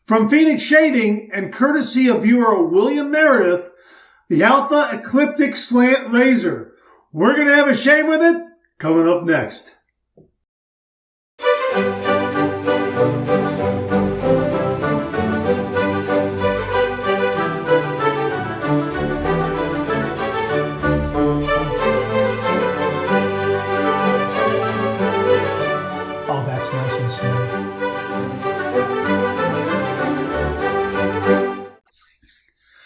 From Phoenix Shaving and courtesy of viewer William Meredith, the Alpha Ecliptic Slant Razor. We're going to have a shave with it coming up next. Oh, that's nice and smooth.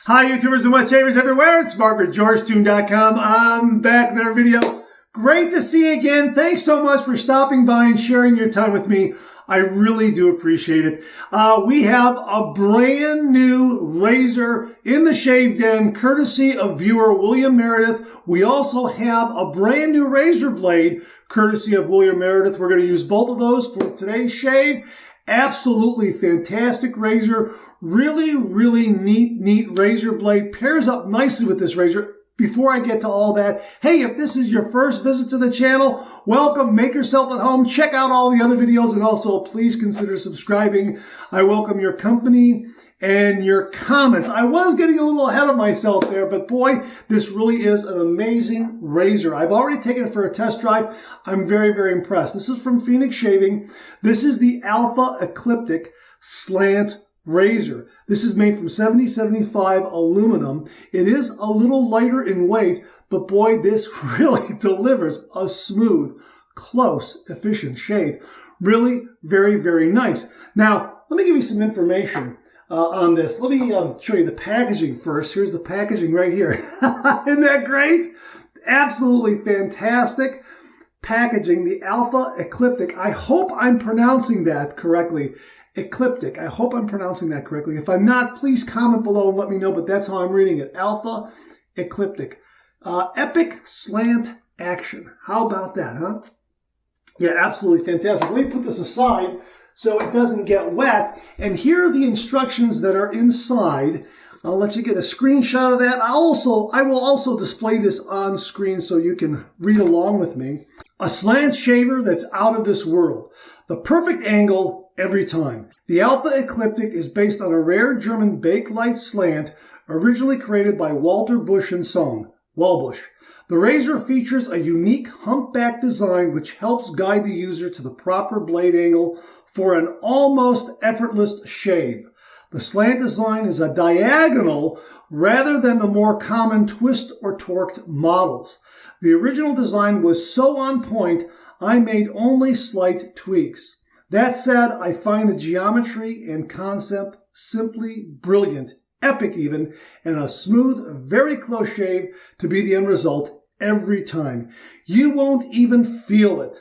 Hi YouTubers and wet shavers everywhere, it's Mark at GeorgeToon.com. I'm back in another video. Great to see you again. Thanks so much for stopping by and sharing your time with me. I really do appreciate it. We have a brand new razor in the shave den, courtesy of viewer William Meredith. We also have a brand new razor blade, courtesy of William Meredith. We're going to use both of those for today's shave. Absolutely fantastic razor. Really, really neat razor blade. Pairs up nicely with this razor. Before I get to all that, hey, if this is your first visit to the channel, welcome. Make yourself at home. Check out all the other videos, and also please consider subscribing. I welcome your company and your comments. I was getting a little ahead of myself there, but boy, this really is an amazing razor. I've already taken it for a test drive. I'm very, very impressed. This is from Phoenix Shaving. This is the Alpha Ecliptic Slant razor. This is made from 7075 aluminum. It is a little lighter in weight, but boy, this really delivers a smooth, close, efficient shave. Really very, very nice. Now, let me give you some information on this. Let me show you the packaging first. Here's the packaging right here. Isn't that great? Absolutely fantastic packaging. The Alpha Ecliptic. I hope I'm pronouncing that correctly. Ecliptic. I hope I'm pronouncing that correctly. If I'm not, please comment below and let me know, but that's how I'm reading it. Alpha Ecliptic. Epic slant action. How about that, huh? Yeah, absolutely fantastic. Let me put this aside so it doesn't get wet. And here are the instructions that are inside. I'll let you get a screenshot of that. I will also display this on screen so you can read along with me. A slant shaver that's out of this world. The perfect angle every time. The Alpha Ecliptic is based on a rare German bakelite slant originally created by Walter Busch and Son, Walbusch. The razor features a unique humpback design which helps guide the user to the proper blade angle for an almost effortless shave. The slant design is a diagonal rather than the more common twist or torqued models. The original design was so on point, I made only slight tweaks. That said, I find the geometry and concept simply brilliant, epic even, and a smooth, very close shave to be the end result every time. You won't even feel it.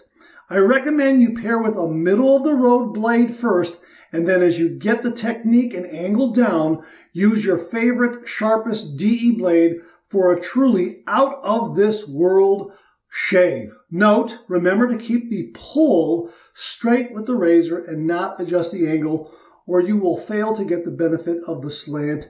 I recommend you pair with a middle-of-the-road blade first, and then as you get the technique and angle down, use your favorite, sharpest DE blade for a truly out-of-this-world shave. Note, remember to keep the pull straight with the razor and not adjust the angle, or you will fail to get the benefit of the slant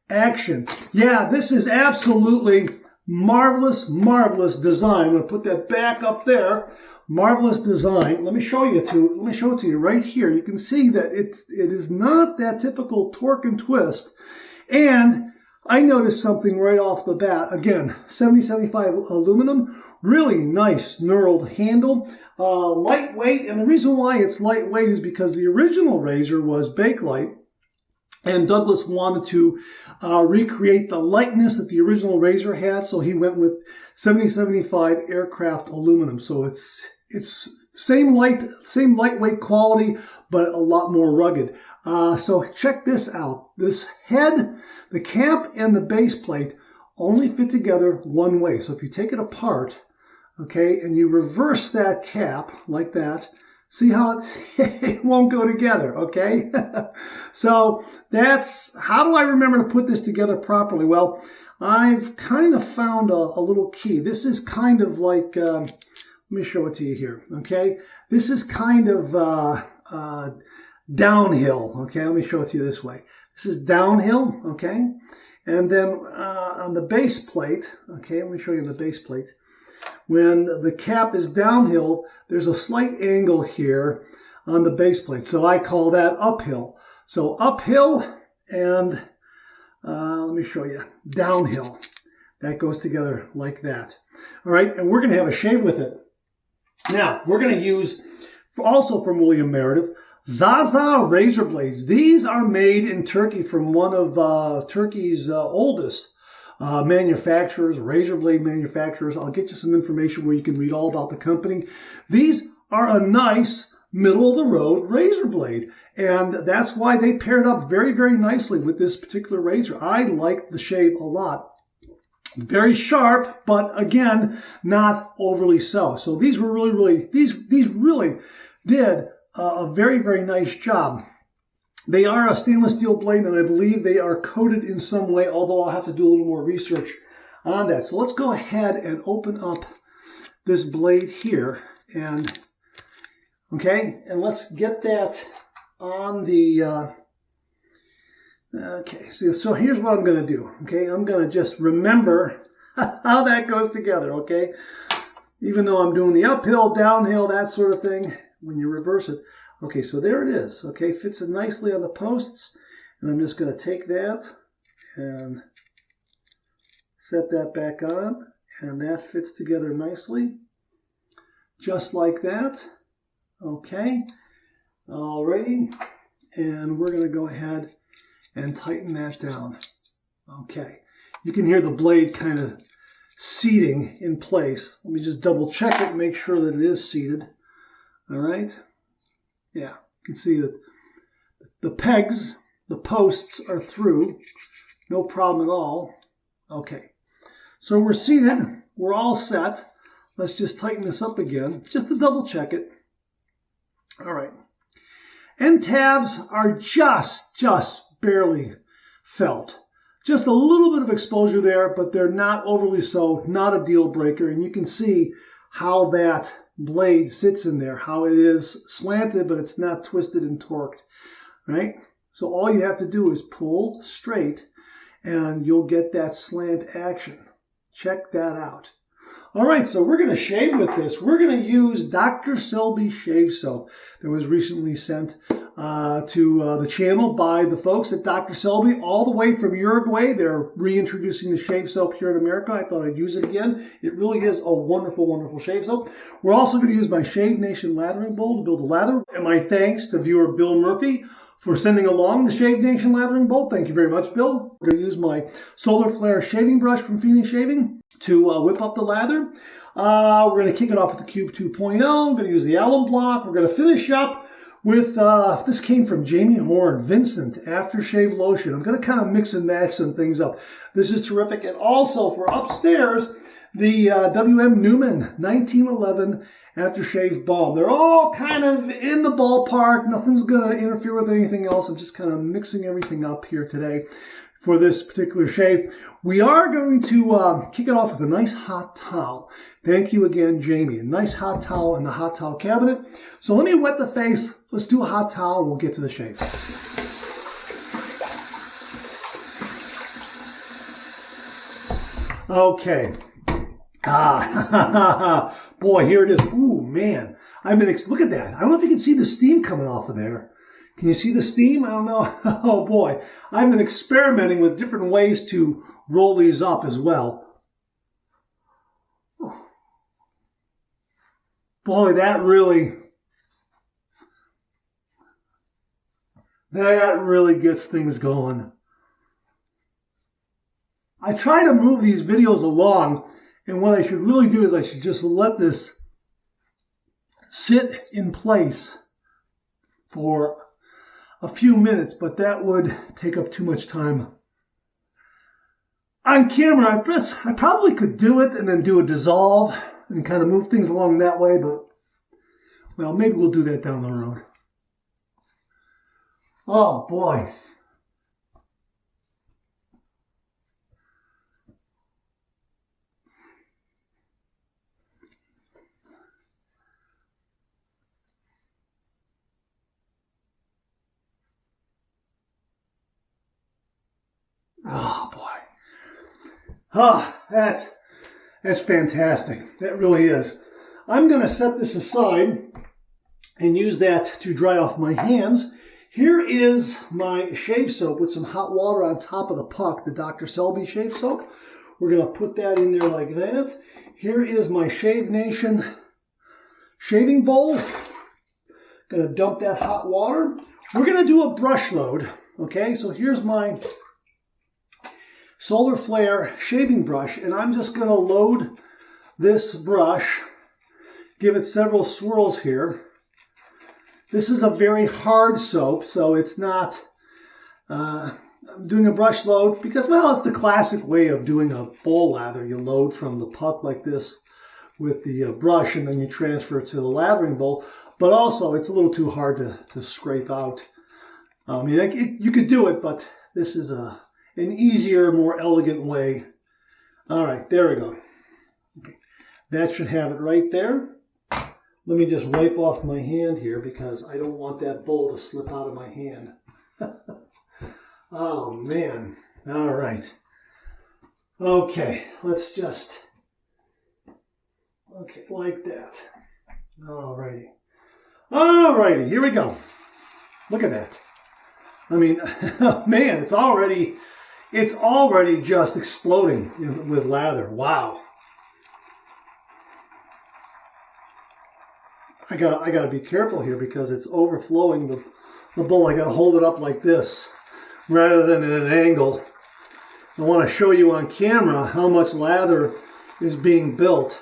action. Yeah, this is absolutely marvelous, marvelous design. I'm going to put that back up there. Marvelous design. Let me show it to you right here. You can see that it is not that typical torque and twist. And I noticed something right off the bat. Again, 7075 aluminum. Really nice knurled handle, lightweight, and the reason why it's lightweight is because the original razor was bakelite, and Douglas wanted to recreate the lightness that the original razor had, so he went with 7075 aircraft aluminum. So it's same lightweight quality, but a lot more rugged. So check this out. This head, the cap, and the base plate only fit together one way. So if you take it apart, okay, and you reverse that cap like that, see how it won't go together, okay? So that's, how do I remember to put this together properly? Well, I've kind of found a little key. This is kind of like, let me show it to you here, okay? This is kind of downhill, okay? Let me show it to you this way. This is downhill, okay? And then on the base plate, okay, let me show you the base plate. When the cap is downhill, there's a slight angle here on the base plate. So I call that uphill. So uphill and let me show you, downhill. That goes together like that. All right, and we're going to have a shave with it. Now, we're going to use, also from William Meredith, Zaza razor blades. These are made in Turkey from one of Turkey's oldest manufacturers, razor blade manufacturers. I'll get you some information where you can read all about the company. These are a nice middle-of-the-road razor blade, and that's why they paired up very, very nicely with this particular razor. I like the shave a lot. Very sharp, but again, not overly so. So these were really, these really did a very, very nice job. They are a stainless steel blade, and I believe they are coated in some way, although I'll have to do a little more research on that. So let's go ahead and open up this blade here, and okay, and let's get that on the, okay, so here's what I'm going to do, okay? I'm going to just remember how that goes together, okay? Even though I'm doing the uphill, downhill, that sort of thing, when you reverse it. Okay, so there it is, okay? Fits it nicely on the posts, and I'm just going to take that and set that back on, and that fits together nicely, just like that. Okay, alrighty, and we're going to go ahead and tighten that down. Okay, you can hear the blade kind of seating in place. Let me just double check it and make sure that it is seated. All right, yeah, you can see that the pegs, the posts are through, no problem at all. Okay, so we're seated, we're all set. Let's just tighten this up again, just to double check it. All right, end tabs are just barely felt. Just a little bit of exposure there, but they're not overly so, not a deal breaker. And you can see how that blade sits in there, how it is slanted, but it's not twisted and torqued, right? So all you have to do is pull straight and you'll get that slant action. Check that out. All right, so we're going to shave with this. We're going to use Dr. Selby Shave Soap that was recently sent to the channel by the folks at Dr. Selby, all the way from Uruguay. They're reintroducing the shave soap here in America. I thought I'd use it again. It really is a wonderful, wonderful shave soap. We're also going to use my Shave Nation lathering bowl to build a lather. And my thanks to viewer Bill Murphy for sending along the Shave Nation lathering bowl. Thank you very much, Bill. We're going to use my Solar Flare shaving brush from Phoenix Shaving to whip up the lather. We're going to kick it off with the Cube 2.0. We're going to use the alum block. We're going to finish up with, this came from Jamie Horn, Vincent Aftershave Lotion. I'm going to kind of mix and match some things up. This is terrific. And also for upstairs, the W.M. Newman 1911 Aftershave Balm. They're all kind of in the ballpark. Nothing's going to interfere with anything else. I'm just kind of mixing everything up here today for this particular shave. We are going to kick it off with a nice hot towel. Thank you again, Jamie. A nice hot towel in the hot towel cabinet. So let me wet the face. Let's do a hot towel and we'll get to the shave. Okay. Boy, here it is. Ooh, man. Look at that. I don't know if you can see the steam coming off of there. Can you see the steam? I don't know. Oh boy. I've been experimenting with different ways to roll these up as well. Boy, that really gets things going. I try to move these videos along, and what I should really do is I should just let this sit in place for a few minutes, but that would take up too much time on camera. I probably could do it and then do a dissolve and kind of move things along that way, but well, maybe we'll do that down the road. Oh boy. Oh boy. Oh, that's fantastic. That really is. I'm going to set this aside and use that to dry off my hands Here is my shave soap with some hot water on top of the puck, the Dr. Selby shave soap. We're going to put that in there like that. Here is my Shave Nation shaving bowl. Going to dump that hot water. We're going to do a brush load. Okay, so here's my Solar Flare shaving brush, and I'm just going to load this brush, give it several swirls here. This is a very hard soap, so it's not, I'm doing a brush load because, well, it's the classic way of doing a bowl lather. You load from the puck like this with the brush, and then you transfer it to the lathering bowl. But also, it's a little too hard to scrape out. You could do it, but this is an easier, more elegant way. All right, there we go. Okay. That should have it right there. Let me just wipe off my hand here because I don't want that bowl to slip out of my hand. Oh, man. All right. Okay, let's just, okay, like that. All righty. All righty, here we go. Look at that. I mean, man, it's already just exploding with lather. Wow. I gotta be careful here because it's overflowing the bowl. I gotta hold it up like this rather than at an angle. I want to show you on camera how much lather is being built.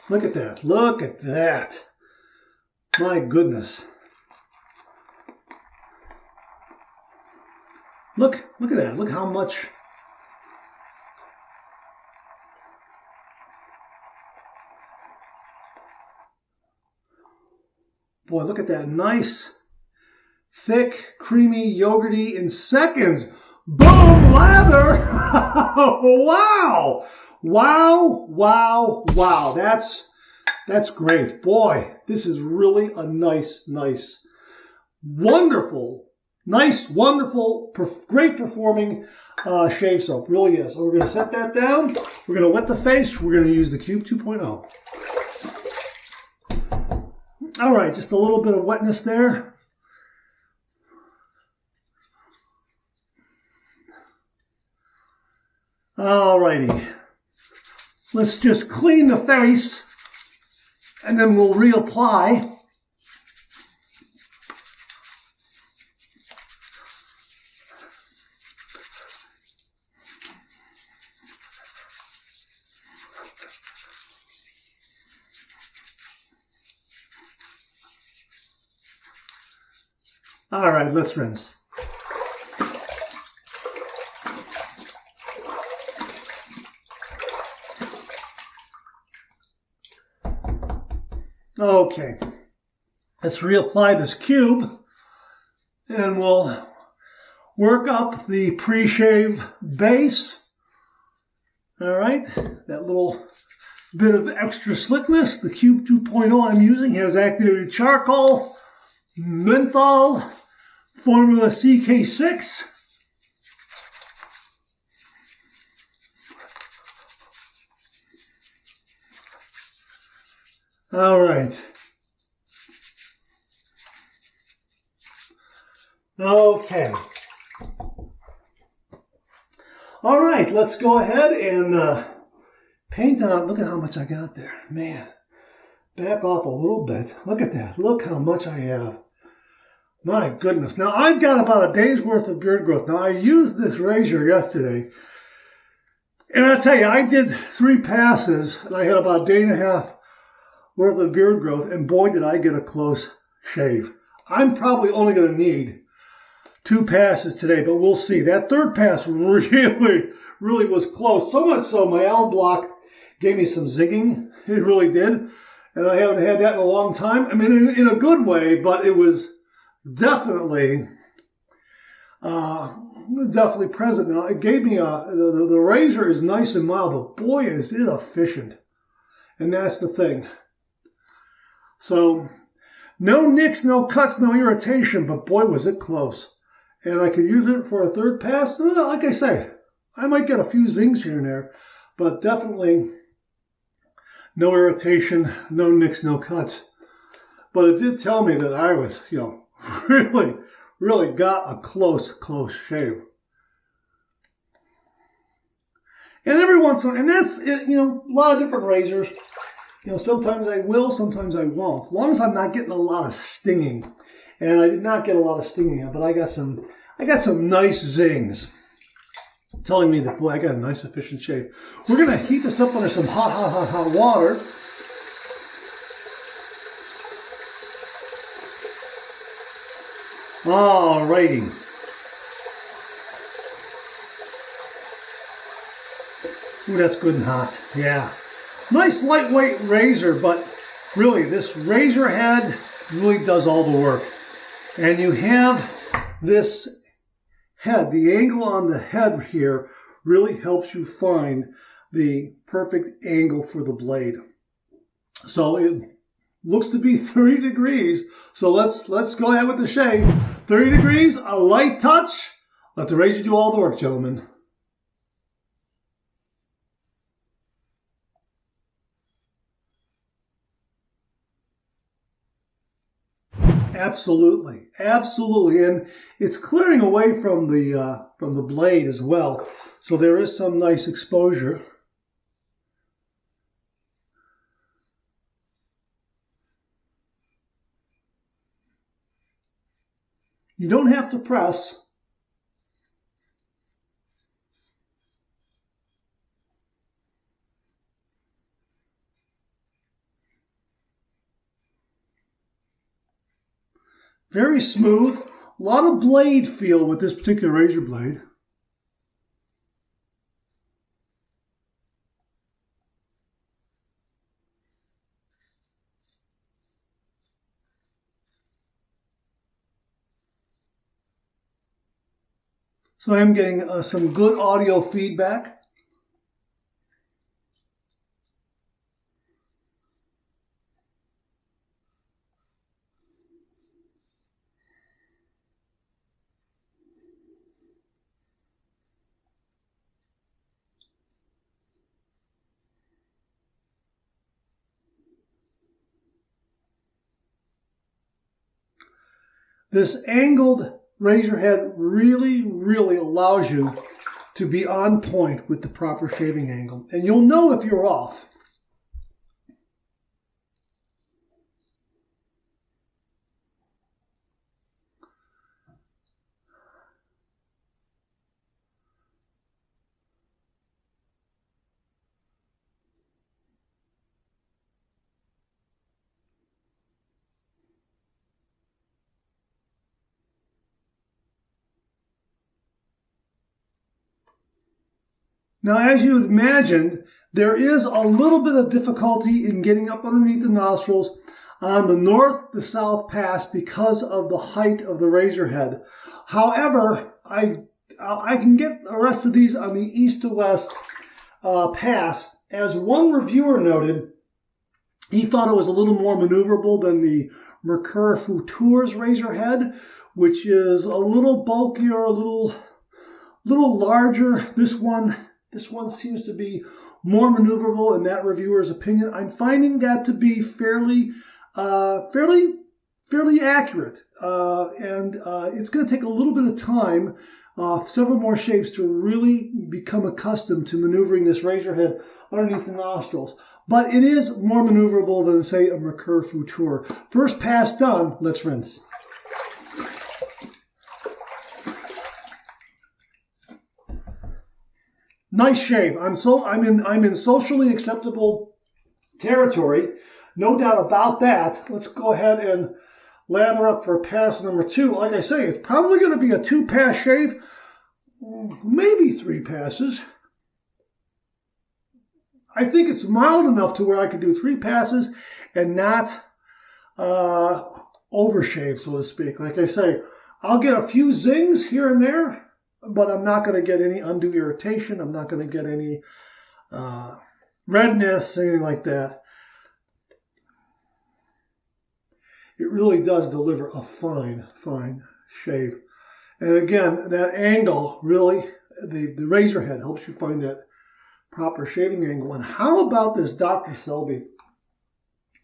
Look at that. Look at that. My goodness. Look at that. Look how much. Boy, look at that. Nice, thick, creamy, yogurty in seconds. Boom, lather. Wow. Wow, wow, wow. That's great. Boy, this is really a nice, wonderful, great performing shave soap. Really is. So we're going to set that down. We're going to wet the face. We're going to use the Cube 2.0. All right, just a little bit of wetness there. All righty. Let's just clean the face, and then we'll reapply. All right, let's rinse. Okay, let's reapply this cube, and we'll work up the pre-shave base. All right, that little bit of extra slickness. The Cube 2.0 I'm using has activated charcoal, menthol, formula CK6. All right. Okay. All right, let's go ahead and paint on. Look at how much I got there. Man, back off a little bit. Look at that. Look how much I have. My goodness. Now, I've got about a day's worth of beard growth. Now, I used this razor yesterday. And I'll tell you, I did 3 passes, and I had about a day and a half worth of beard growth, and boy, did I get a close shave. I'm probably only going to need 2 passes today, but we'll see. That 3rd pass really was close. So much so, my alum block gave me some zigging. It really did. And I haven't had that in a long time. I mean, in a good way, but it was definitely present. Now, it gave me the razor is nice and mild, but boy, is it efficient. And that's the thing. So, no nicks, no cuts, no irritation, but boy, was it close. And I could use it for a 3rd pass. Like I say, I might get a few zings here and there, but definitely no irritation, no nicks, no cuts. But it did tell me that I was, really got a close shave. And every once in a while, and that's, a lot of different razors. Sometimes I will, sometimes I won't. As long as I'm not getting a lot of stinging. And I did not get a lot of stinging, but I got some nice zings. Telling me that, boy, I got a nice efficient shave. We're going to heat this up under some hot water. Alrighty. Ooh, that's good and hot. Yeah. Nice lightweight razor, but really this razor head really does all the work. And you have this head, the angle on the head here really helps you find the perfect angle for the blade. So it looks to be 30 degrees. So let's go ahead with the shave. 30 degrees, a light touch. Let the razor do all the work, gentlemen. Absolutely, absolutely, and it's clearing away from the blade as well. So there is some nice exposure. You don't have to press. Very smooth. A lot of blade feel with this particular razor blade. So I'm getting some good audio feedback. This angled razor head really allows you to be on point with the proper shaving angle. And you'll know if you're off. Now, as you imagined, there is a little bit of difficulty in getting up underneath the nostrils on the north to south pass because of the height of the razor head. However, I can get the rest of these on the east to west pass. As one reviewer noted, he thought it was a little more maneuverable than the Mercure Futur's razor head, which is a little bulkier, a little larger. This one seems to be more maneuverable in that reviewer's opinion. I'm finding that to be fairly accurate, and it's going to take a little bit of time, several more shaves to really become accustomed to maneuvering this razor head underneath the nostrils. But it is more maneuverable than, say, a Mercure Futur. First pass done, let's rinse. Nice shave. I'm in socially acceptable territory, no doubt about that. Let's go ahead and lather up for pass number 2. Like I say, it's probably going to be a 2-pass shave, maybe 3 passes. I think it's mild enough to where I could do 3 passes and not overshave, so to speak. Like I say, I'll get a few zings here and there, but I'm not going to get any undue irritation. I'm not going to get any redness, anything like that. It really does deliver a fine shave. And again, that angle, really, the razor head helps you find that proper shaving angle. And how about this Dr. Selby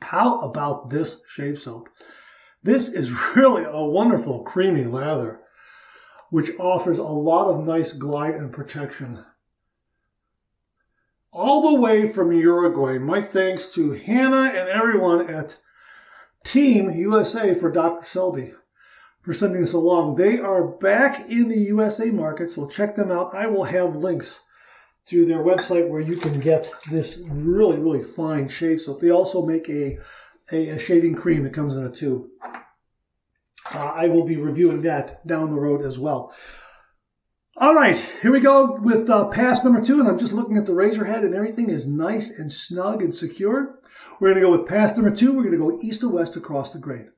How about this shave soap? This is really a wonderful creamy lather, which offers a lot of nice glide and protection. All the way from Uruguay. My thanks to Hannah and everyone at Team USA for Dr. Selby for sending this along. They are back in the USA market, so check them out. I will have links to their website where you can get this really, really fine shave soap. They also make a shaving cream that comes in a tube. I will be reviewing that down the road as well. All right, here we go with pass number 2, and I'm just looking at the razor head, and everything is nice and snug and secure. We're going to go with pass number 2. We're going to go east to west across the grain.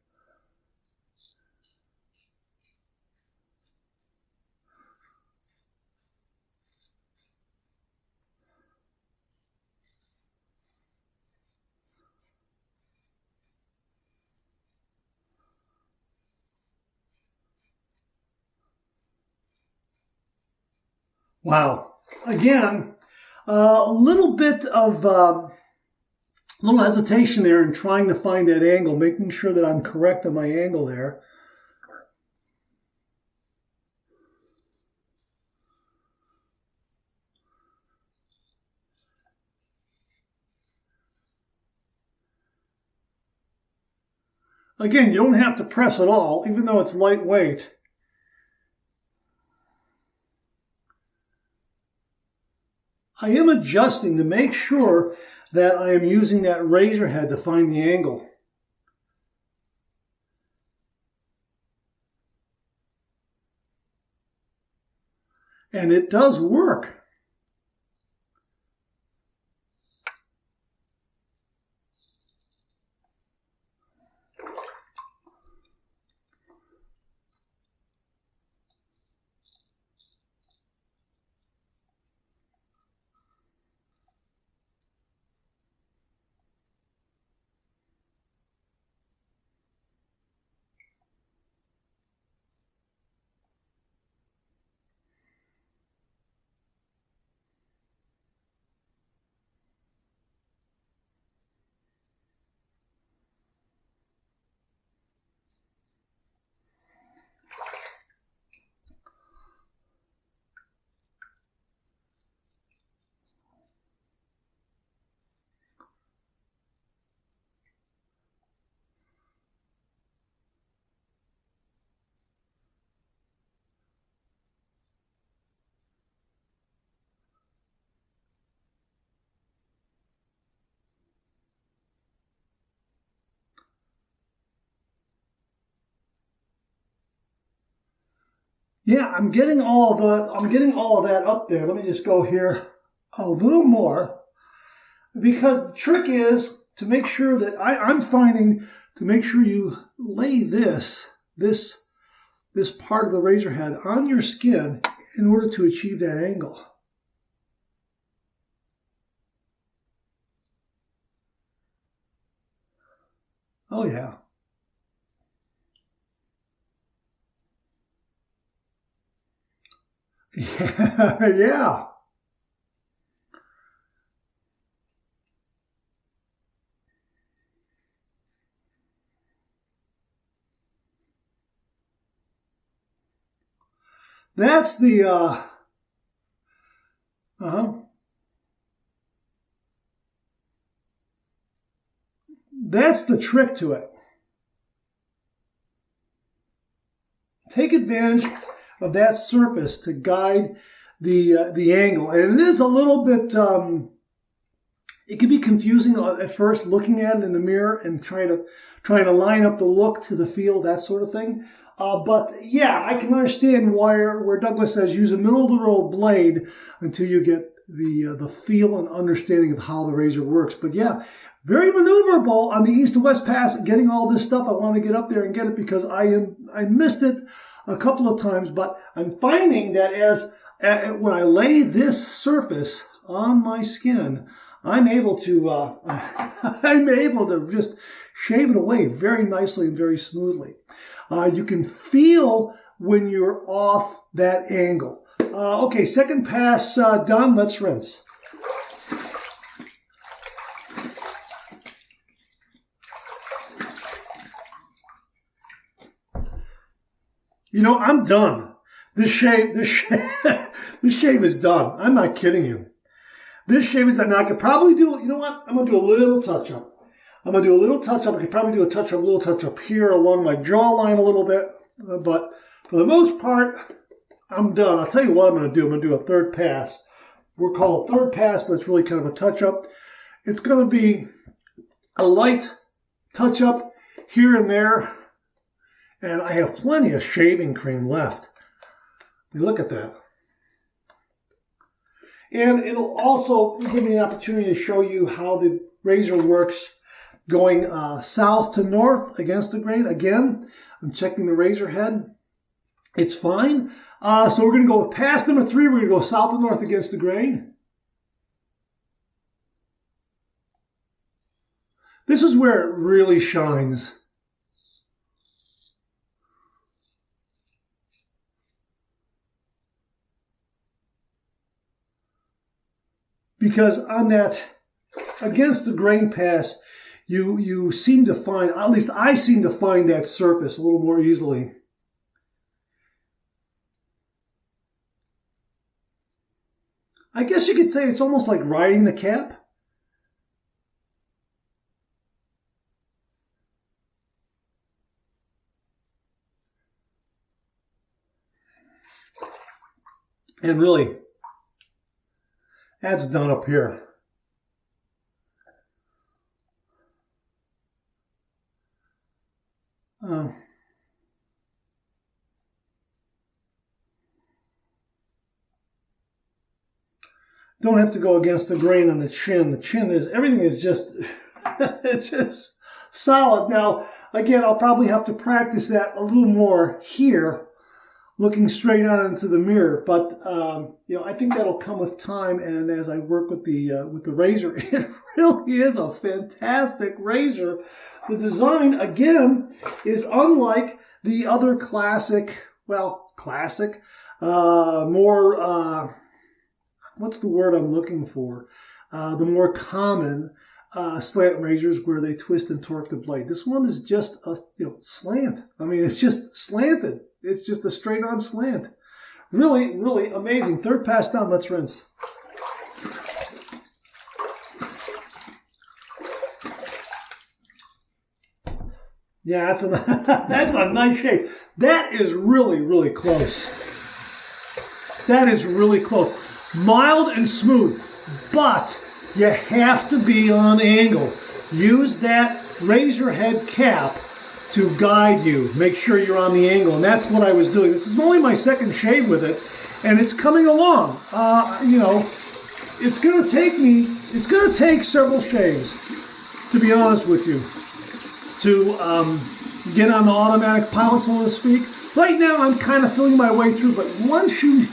Wow. Again, a little bit of little hesitation there in trying to find that angle, making sure that I'm correct on my angle there. Again, you don't have to press at all, even though it's lightweight. I am adjusting to make sure that I am using that razor head to find the angle. And it does work. Yeah, I'm getting all of that up there. Let me just go here a little more, because the trick is to make sure that I'm finding to make sure you lay this part of the razor head on your skin in order to achieve that angle. Oh yeah. Yeah, yeah. That's the that's the trick to it. Take advantage of that surface to guide the angle, and it is a little bit. It can be confusing at first, looking at it in the mirror and trying to line up the look to the feel, that sort of thing. But yeah, I can understand where Douglas says use a middle of the road blade until you get the feel and understanding of how the razor works. But yeah, very maneuverable on the east to west pass. Getting all this stuff, I want to get up there and get it because I missed it a couple of times. But I'm finding that when I lay this surface on my skin, I'm able to just shave it away very nicely and very smoothly. You can feel when you're off that angle. Okay, second pass done. Let's rinse. You know, I'm done. This shave is done. I'm not kidding you. This shave is done. Now I could probably do, you know what? I'm going to do a little touch-up. I could probably do a little touch-up here along my jawline a little bit. But for the most part, I'm done. I'll tell you what I'm going to do. I'm going to do a third pass. We're called third pass, but it's really kind of a touch-up. It's going to be a light touch-up here and there. And I have plenty of shaving cream left. Look at that. And it'll also give me an opportunity to show you how the razor works going south to north against the grain. Again, I'm checking the razor head. It's fine. So we're going to go with pass number 3. We're going to go south to north against the grain. This is where it really shines. Because on that, against the grain pass, you seem to find, at least I seem to find that surface a little more easily. I guess you could say it's almost like riding the cap. And really, that's done up here. Don't have to go against the grain on the chin. The chin is, everything is just, it's just solid. Now, again, I'll probably have to practice that a little more here, looking straight out into the mirror. But you know, I think that'll come with time, and as I work with the razor, it really is a fantastic razor. The design, again, is unlike the other classic, well, classic, more, what's the word I'm looking for? The more common slant razors where they twist and torque the blade. This one is just a slant. I mean, it's just slanted. It's just a straight-on slant. Really, really amazing. Third pass down. Let's rinse. Yeah, that's a that's a nice shave. That is really, really close. That is really close. Mild and smooth, but you have to be on angle. Use that razor head cap to guide you. Make sure you're on the angle, and that's what I was doing. This is only my second shave with it, and it's coming along. You know, it's going to take several shaves, to be honest with you, to get on the automatic pilot, so to speak. Right now, I'm kind of feeling my way through, but once you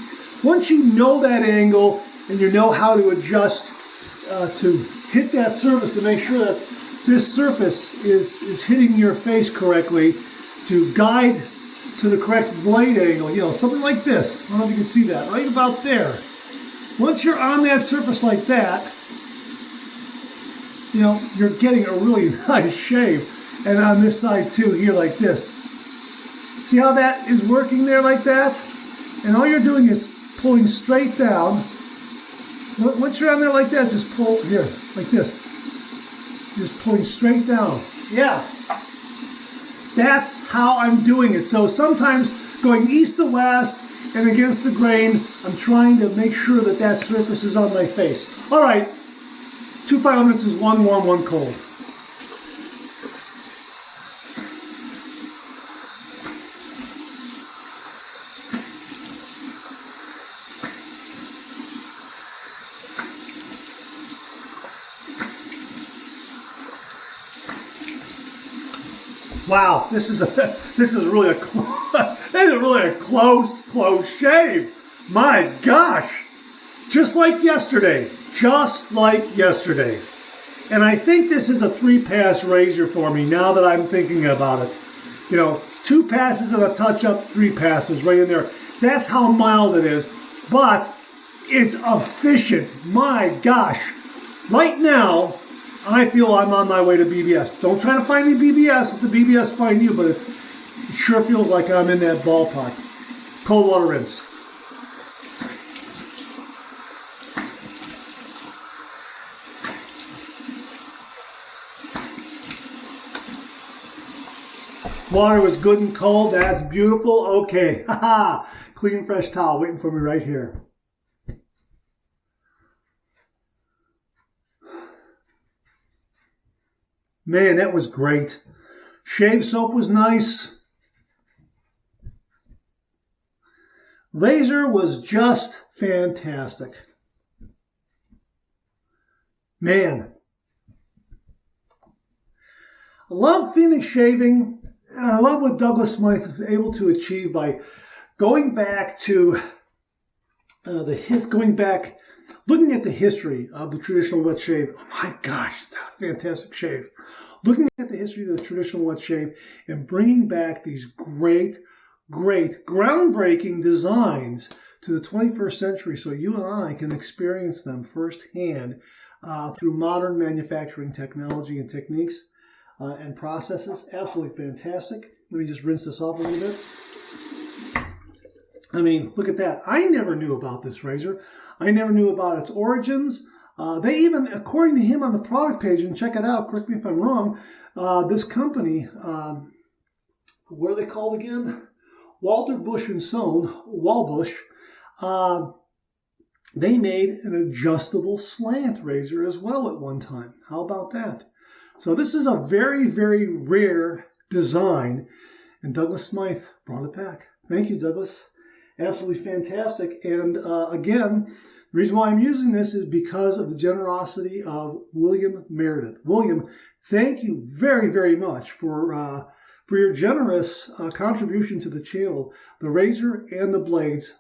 know that angle and you know how to adjust to hit that surface, to make sure that this surface is hitting your face correctly, to guide to the correct blade angle, you know, something like this. I don't know if you can see that, right about there. Once you're on that surface like that, you know, you're getting a really nice shave. And on this side too, here like this. See how that is working there like that? And all you're doing is pulling straight down. Once you're on there like that, just pull here, like this. Just pulling straight down. Yeah. That's how I'm doing it. So sometimes going east to west and against the grain, I'm trying to make sure that that surface is on my face. All right. 2 final minutes is one warm, one cold. Wow, this is really a close shave. My gosh, just like yesterday. And I think this is a 3-pass razor for me now that I'm thinking about it. You know, 2 passes and a touch-up, 3 passes right in there. That's how mild it is, but it's efficient. My gosh, right now, I feel I'm on my way to BBS. Don't try to find me BBS if the BBS find you, but if Sure feels like I'm in that ballpark. Cold water rinse. Water was good and cold. That's beautiful. Okay. Haha. Clean, fresh towel waiting for me right here. Man, that was great. Shave soap was nice. Laser was just fantastic. Man. I love Phoenix shaving. And I love what Douglas Smythe is able to achieve by going back to looking at the history of the traditional wet shave. Oh my gosh, it's a fantastic shave. Looking at the history of the traditional wet shave and bringing back these great, groundbreaking designs to the 21st century so you and I can experience them firsthand through modern manufacturing technology and techniques. And processes. Absolutely fantastic. Let me just rinse this off a little bit. I mean, look at that. I never knew about this razor. I never knew about its origins. They even, according to him on the product page, and check it out, correct me if I'm wrong, this company, what are they called again? Walter Bush and Son, Walbush, they made an adjustable slant razor as well at one time. How about that? So this is a very, very rare design, and Douglas Smythe brought it back. Thank you, Douglas. Absolutely fantastic. And again, the reason why I'm using this is because of the generosity of William Meredith. William, thank you very, very much for your generous contribution to the channel. The razor and the blades,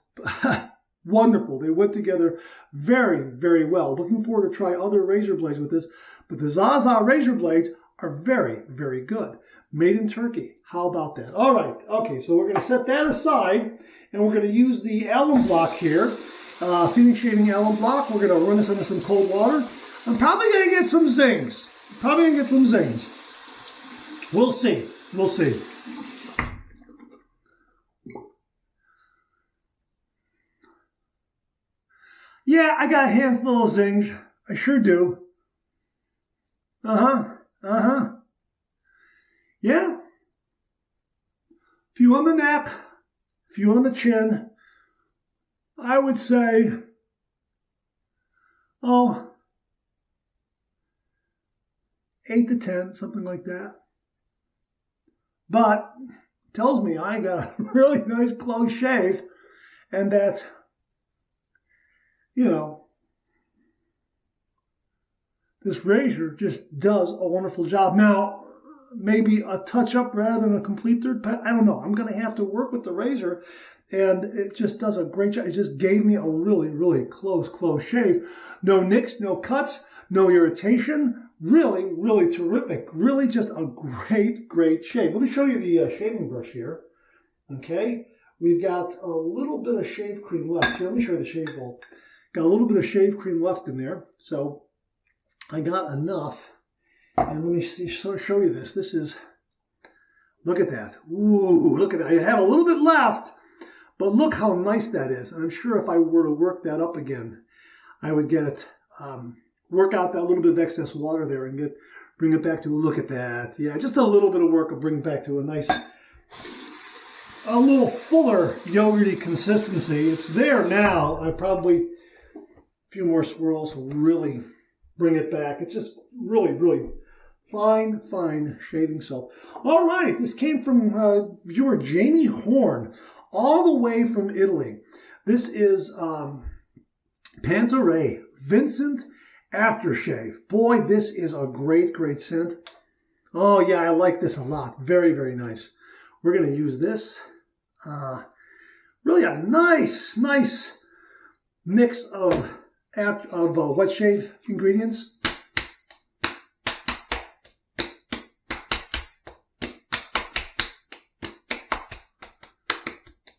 wonderful. They went together very, very well. Looking forward to try other razor blades with this. But the Zaza razor blades are very, very good. Made in Turkey. How about that? All right. Okay, so we're going to set that aside, and we're going to use the alum block here. Phoenix shaving alum block. We're going to run this under some cold water. I'm probably going to get some zings. We'll see. We'll see. Yeah, I got a handful of zings. I sure do. Yeah. A few on the neck, a few on the chin. I would say, 8 to 10, something like that. But it tells me I got a really nice close shave, and that, this razor just does a wonderful job. Now, maybe a touch-up rather than a complete third pass. I don't know. I'm going to have to work with the razor, and it just does a great job. It just gave me a really, really close shave. No nicks, no cuts, no irritation. Really, really terrific. Really just a great shave. Let me show you the shaving brush here. Okay. We've got a little bit of shave cream left. Here, let me show you the shave bowl. Got a little bit of shave cream left in there. So I got enough, and let me show you this. This is, look at that. Ooh, look at that. I have a little bit left, but look how nice that is. And I'm sure if I were to work that up again, I would get it, work out that little bit of excess water there and bring it back to, look at that. Yeah, just a little bit of work will bring it back to a nice, a little fuller yogurty consistency. It's there now. I probably, a few more swirls will really bring it back. It's just really fine shaving soap. All right, this came from viewer Jamie Horn, all the way from Italy. This is PAA Vincent Aftershave. Boy, this is a great scent. Oh yeah, I like this a lot. Very nice. We're going to use this. Really a nice mix of wet shave ingredients.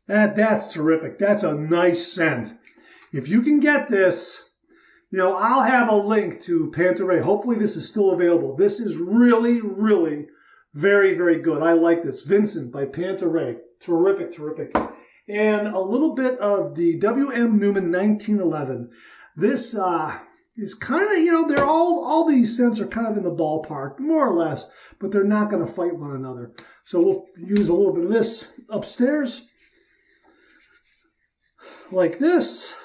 That's terrific. That's a nice scent. If you can get this, I'll have a link to PAA. Hopefully this is still available. This is really Very, very good. I like this. Vincent by Pantaray. Terrific, terrific. And a little bit of the W.M. Newman 1911. This is kind of, you know, they're all these scents are kind of in the ballpark, more or less, but they're not going to fight one another. So we'll use a little bit of this upstairs, like this.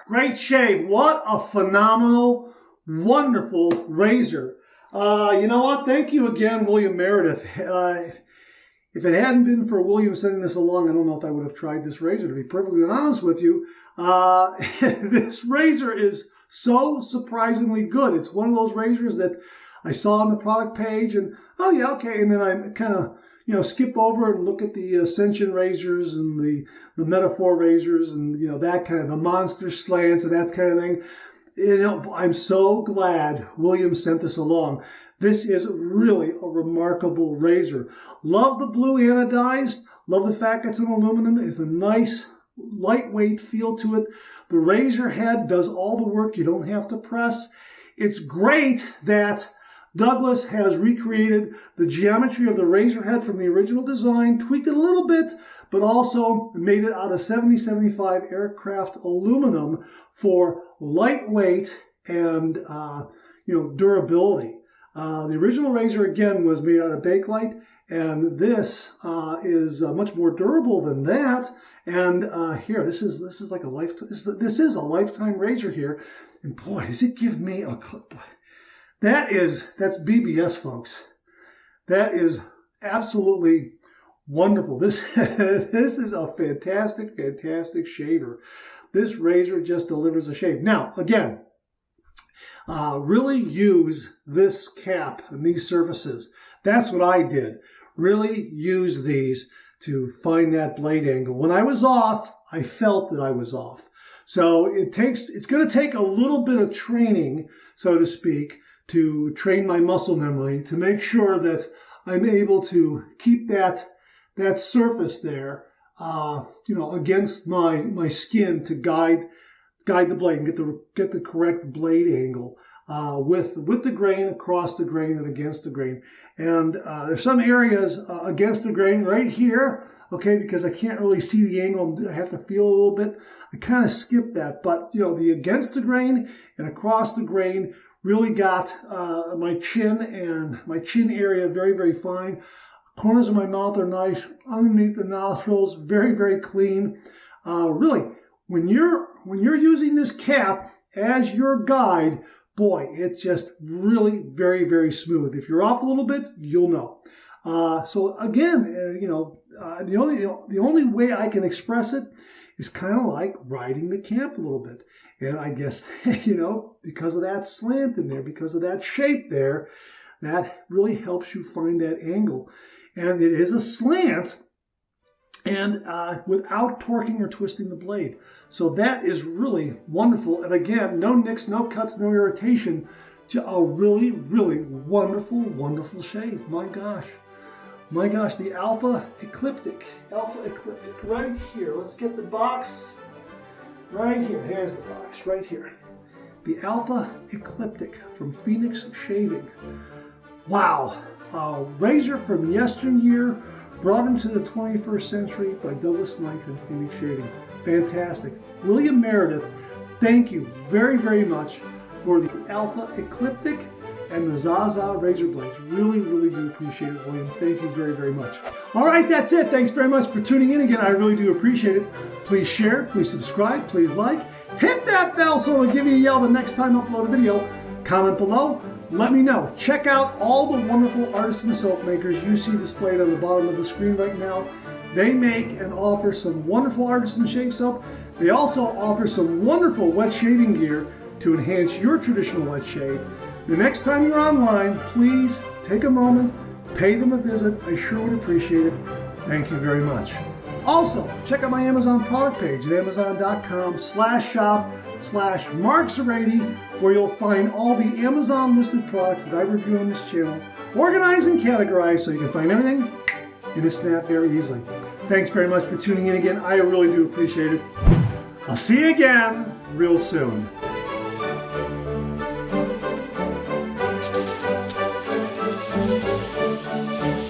Great shave. What a phenomenal, wonderful razor. You know what? Thank you again, William Meredith. If it hadn't been for William sending this along, I don't know if I would have tried this razor, to be perfectly honest with you. This razor is so surprisingly good. It's one of those razors that I saw on the product page and, oh yeah, okay. And then I kind of, you know, skip over and look at the Ascension razors and the Metaphor razors and, you know, that kind of, the Monster slants and that kind of thing. You know, I'm so glad William sent this along. This is really a remarkable razor. Love the blue anodized. Love the fact it's an aluminum. It's a nice, lightweight feel to it. The razor head does all the work. You don't have to press. It's great that Douglas has recreated the geometry of the razor head from the original design, tweaked it a little bit, but also made it out of 7075 aircraft aluminum for lightweight and you know, durability. The original razor again was made out of Bakelite, and this is much more durable than that. And here, this is like a lifetime. This is a lifetime razor here, and boy, does it give me a clip. That's BBS, folks. That is absolutely wonderful. This is a fantastic, fantastic shaver. This razor just delivers a shave. Now, again, really use this cap and these surfaces. That's what I did. Really use these to find that blade angle. When I was off, I felt that I was off. So it's going to take a little bit of training, so to speak, to train my muscle memory to make sure that I'm able to keep that surface there, you know, against my skin to guide the blade and get the correct blade angle with the grain, across the grain, and against the grain. And there's some areas against the grain right here, okay, because I can't really see the angle. I have to feel a little bit. I kind of skip that, but you know, the against the grain and across the grain really got my chin and my chin area very, very fine. Corners of my mouth are nice. Underneath the nostrils, very, very clean. Really, when you're using this cap as your guide, boy, it's just really very, very smooth. If you're off a little bit, you'll know. So again, you know, the only way I can express it is kind of like riding the camp a little bit. And I guess, you know, because of that slant in there, because of that shape there, that really helps you find that angle. And it is a slant, and without torquing or twisting the blade. So that is really wonderful. And again, no nicks, no cuts, no irritation. A really, really wonderful, wonderful shave. My gosh. My gosh, the Alpha Ecliptic. Alpha Ecliptic, right here. Let's get the box. Right here, here's the box, right here. The Alpha Ecliptic from Phoenix Shaving. Wow, a razor from yesteryear brought into the 21st century by Douglas Smythe and Phoenix Shaving. Fantastic. William Meredith, thank you very, very much for the Alpha Ecliptic and the Zaza razor blades. Really, really do appreciate it, William. Thank you very, very much. All right, that's it. Thanks very much for tuning in again. I really do appreciate it. Please share, please subscribe, please like. Hit that bell so it'll give you a yell the next time I upload a video. Comment below. Let me know. Check out all the wonderful artisan soap makers you see displayed on the bottom of the screen right now. They make and offer some wonderful artisan shave soap. They also offer some wonderful wet shaving gear to enhance your traditional wet shave. The next time you're online, please take a moment, pay them a visit. I sure would appreciate it. Thank you very much. Also, check out my Amazon product page at amazon.com/shop/markserati, where you'll find all the Amazon listed products that I review on this channel, organized and categorized so you can find everything in a snap very easily. Thanks very much for tuning in again. I really do appreciate it. I'll see you again real soon. Bye.